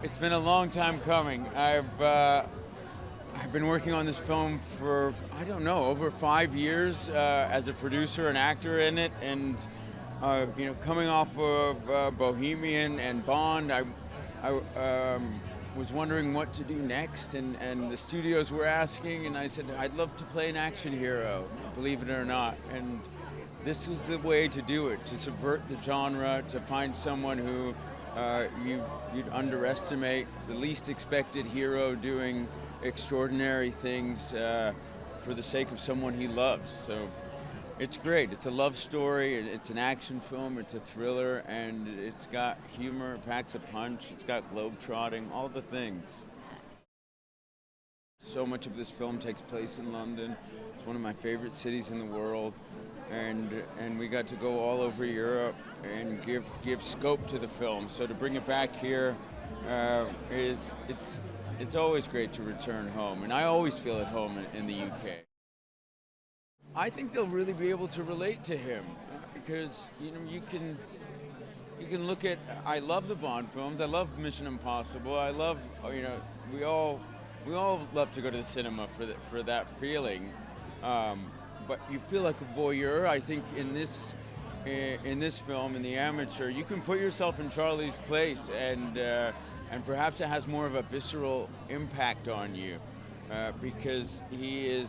It's been a long time coming. I've been working on this film for, I don't know, over 5 years as a producer and actor in it, and coming off of Bohemian and Bond, I was wondering what to do next, and the studios were asking, and I said I'd love to play an action hero, believe it or not, and this was the way to do it, to subvert the genre, to find someone who you'd underestimate, the least expected hero doing extraordinary things for the sake of someone he loves. So it's great. It's a love story, it's an action film, it's a thriller, and it's got humor, it packs a punch, it's got globe-trotting, all the things. So much of this film takes place in London. It's one of my favorite cities in the world. And we got to go all over Europe and give scope to the film. So to bring it back here it's always great to return home, and I always feel at home in the UK. I think they'll really be able to relate to him because you can look at. I love the Bond films. I love Mission Impossible. I love we all love to go to the cinema for that feeling. But you feel like a voyeur. I think in this film, in The Amateur, you can put yourself in Charlie's place, and perhaps it has more of a visceral impact on you because he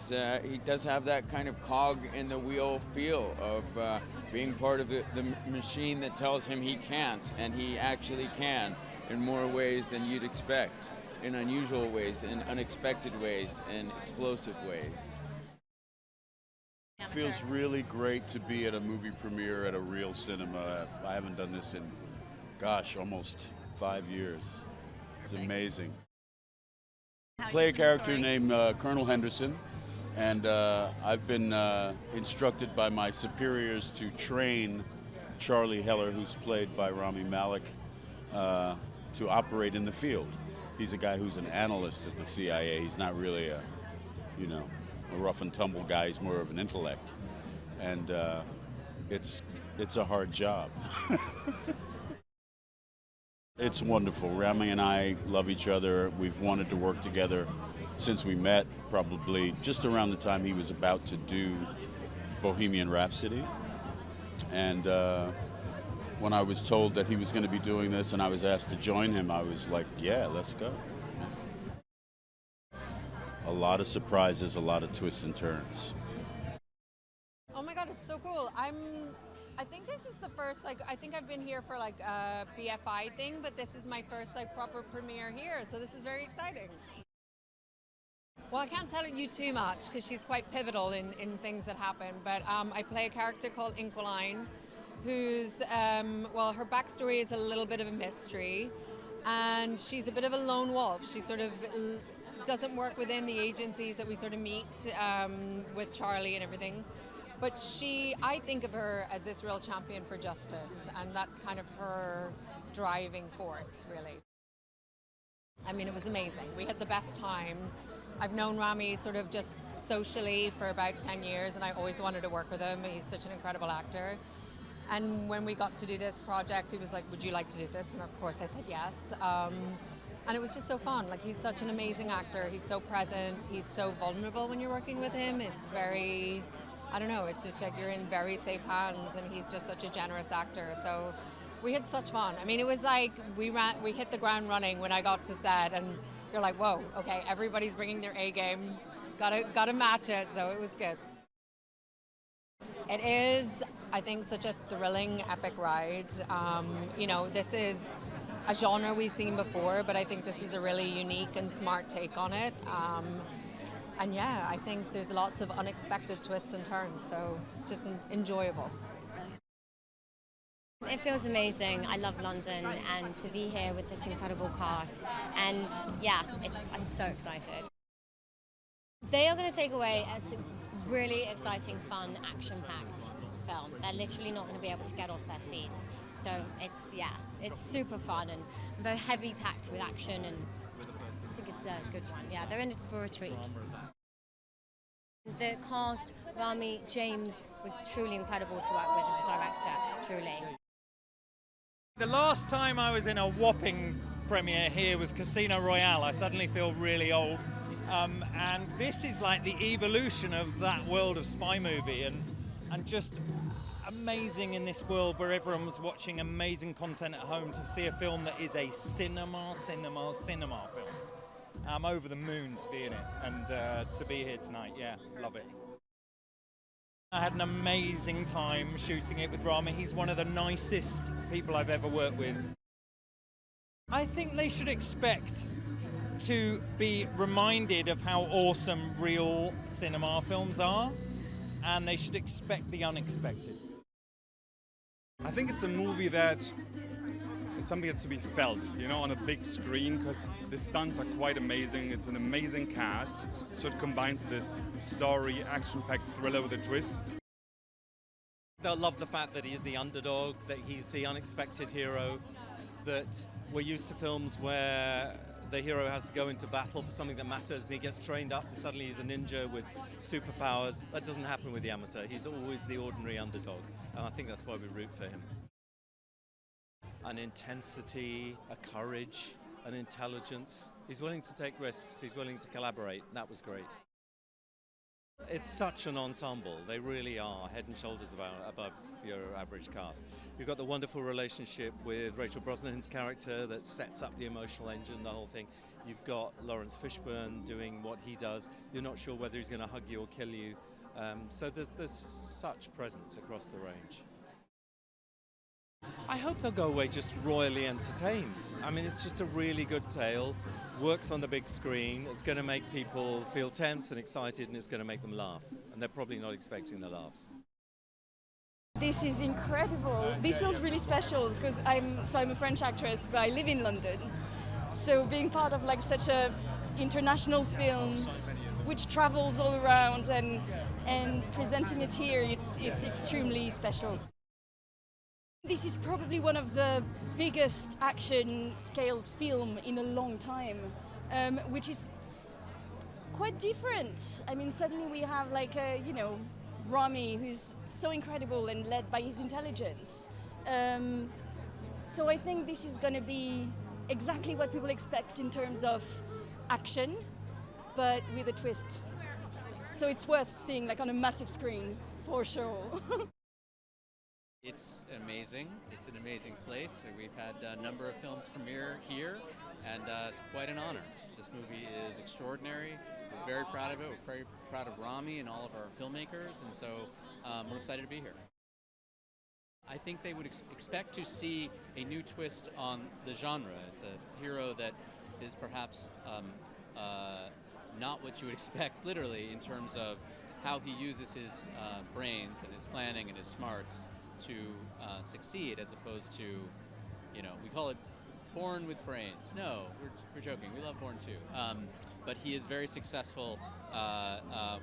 does have that kind of cog in the wheel feel of being part of the machine that tells him he can't, and he actually can in more ways than you'd expect, in unusual ways, in unexpected ways, and explosive ways. It feels really great to be at a movie premiere at a real cinema. I haven't done this in, almost 5 years. It's amazing. Play a character named Colonel Henderson, and I've been instructed by my superiors to train Charlie Heller, who's played by Rami Malek, to operate in the field. He's a guy who's an analyst at the CIA. He's not really a rough and tumble guy. He's more of an intellect, and it's a hard job. It's wonderful. Rami and I love each other. We've wanted to work together since we met, probably just around the time he was about to do Bohemian Rhapsody. And when I was told that he was going to be doing this and I was asked to join him, I was like, yeah, let's go. A lot of surprises, a lot of twists and turns. Oh my God, it's so cool. I think this is the first, I think I've been here for a BFI thing, but this is my first proper premiere here, so this is very exciting. Well, I can't tell you too much because she's quite pivotal in things that happen, but I play a character called McCallany, who's, her backstory is a little bit of a mystery, and she's a bit of a lone wolf. She sort of doesn't work within the agencies that we sort of meet with Charlie and everything. But I think of her as this real champion for justice, and that's kind of her driving force, really. I mean, it was amazing. We had the best time. I've known Rami sort of just socially for about 10 years, and I always wanted to work with him. He's such an incredible actor. And when we got to do this project, he was like, would you like to do this? And of course I said yes. And it was just so fun. He's such an amazing actor. He's so present. He's so vulnerable when you're working with him. It's very, I don't know, it's just you're in very safe hands, and he's just such a generous actor. So we had such fun. I mean, it was we hit the ground running when I got to set, and you're like, whoa, okay, everybody's bringing their A game. Gotta match it, so it was good. It is, I think, such a thrilling, epic ride. This is a genre we've seen before, but I think this is a really unique and smart take on it. And yeah, I think there's lots of unexpected twists and turns, so it's just enjoyable. It feels amazing. I love London, and to be here with this incredible cast. And yeah, I'm so excited. They are going to take away a really exciting, fun, action-packed film. They're literally not going to be able to get off their seats. So it's super fun and very heavy packed with action, and I think it's a good one. Yeah, they're in it for a treat. The cast, Rami, James, was truly incredible to work with as a director, truly. The last time I was in a whopping premiere here was Casino Royale. I suddenly feel really old. And this is like the evolution of that world of spy movie, and just amazing in this world where everyone's watching amazing content at home to see a film that is a cinema film. I'm over the moon to be in it and to be here tonight. Yeah, love it. I had an amazing time shooting it with Rami. He's one of the nicest people I've ever worked with. I think they should expect to be reminded of how awesome real cinema films are, and they should expect the unexpected. I think it's a movie that is something that's to be felt, you know, on a big screen, because the stunts are quite amazing. It's an amazing cast, so it combines this story, action-packed thriller with a twist. They'll love the fact that he's the underdog, that he's the unexpected hero, that we're used to films where the hero has to go into battle for something that matters and he gets trained up and suddenly he's a ninja with superpowers. That doesn't happen with the amateur. He's always the ordinary underdog, and I think that's why we root for him. An intensity, a courage, an intelligence. He's willing to take risks, he's willing to collaborate. That was great. It's such an ensemble. They really are head and shoulders above your average cast. You've got the wonderful relationship with Rachel Brosnahan's character that sets up the emotional engine, the whole thing. You've got Laurence Fishburne doing what he does. You're not sure whether he's going to hug you or kill you. So there's such presence across the range. I hope they'll go away just royally entertained. I mean, it's just a really good tale, works on the big screen, it's going to make people feel tense and excited, and it's going to make them laugh. And they're probably not expecting the laughs. This is incredible. This feels really special because I'm a French actress, but I live in London. So being part of like such a international film, which travels all around, and presenting it here, it's extremely special. This is probably one of the biggest action-scaled film in a long time, which is quite different. I mean, suddenly we have like a, Rami, who's so incredible and led by his intelligence. So I think this is going to be exactly what people expect in terms of action, but with a twist. So it's worth seeing like on a massive screen, for sure. It's amazing. It's an amazing place. We've had a number of films premiere here, and it's quite an honor. This movie is extraordinary. We're very proud of it. We're very proud of Rami and all of our filmmakers, and so we're excited to be here. I think they would expect to see a new twist on the genre. It's a hero that is perhaps not what you would expect, literally, in terms of how he uses his brains and his planning and his smarts to succeed, as opposed to, we call it Born with Brains. No, we're joking. We love Born too. But he is very successful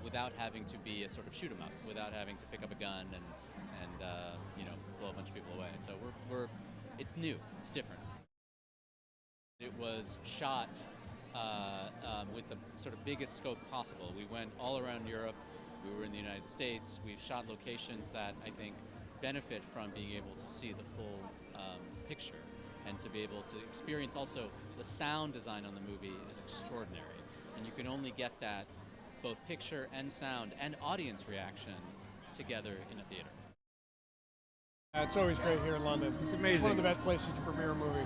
without having to be a sort of shoot 'em up, without having to pick up a gun and blow a bunch of people away. So it's new. It's different. It was shot with the sort of biggest scope possible. We went all around Europe. We were in the United States. We've shot locations that I think benefit from being able to see the full picture, and to be able to experience also the sound design on the movie is extraordinary, and you can only get that, both picture and sound and audience reaction, together in a theater. It's always great here in London. It's amazing. It's one of the best places to premiere a movie.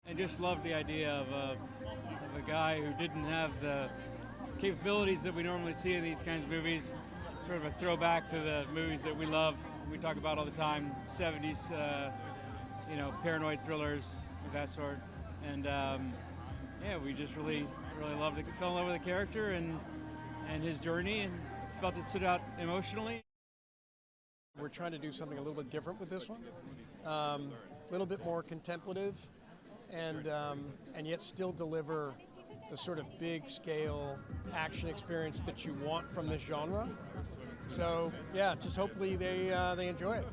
I just love the idea of a guy who didn't have the capabilities that we normally see in these kinds of movies. Sort of a throwback to the movies that we love. We talk about all the time, 70s, paranoid thrillers of that sort. And we just really loved it. Fell in love with the character and his journey, and felt it stood out emotionally. We're trying to do something a little bit different with this one. A little bit more contemplative, and yet still deliver the sort of big scale action experience that you want from this genre. So yeah, just hopefully they enjoy it.